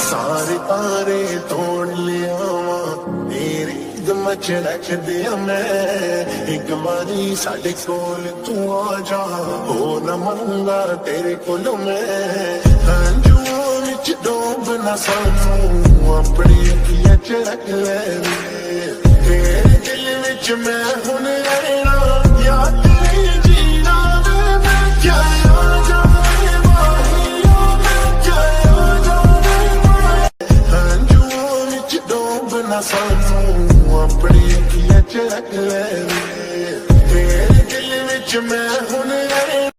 सारे तारे तोड़ लिया तेरी गमच रख दिया मैं एक बारी साडे कोल तू आ जा हो न मंगा तेरे कोल मैं हंजुओं विच डोबना सानू अपनी अखियां च रख ले तेरे दिल विच मैं हुण रहना या तेरी जीना मैं क्या सानू अपनी अखियां च रख ले तेरे दिल विच मैं हुण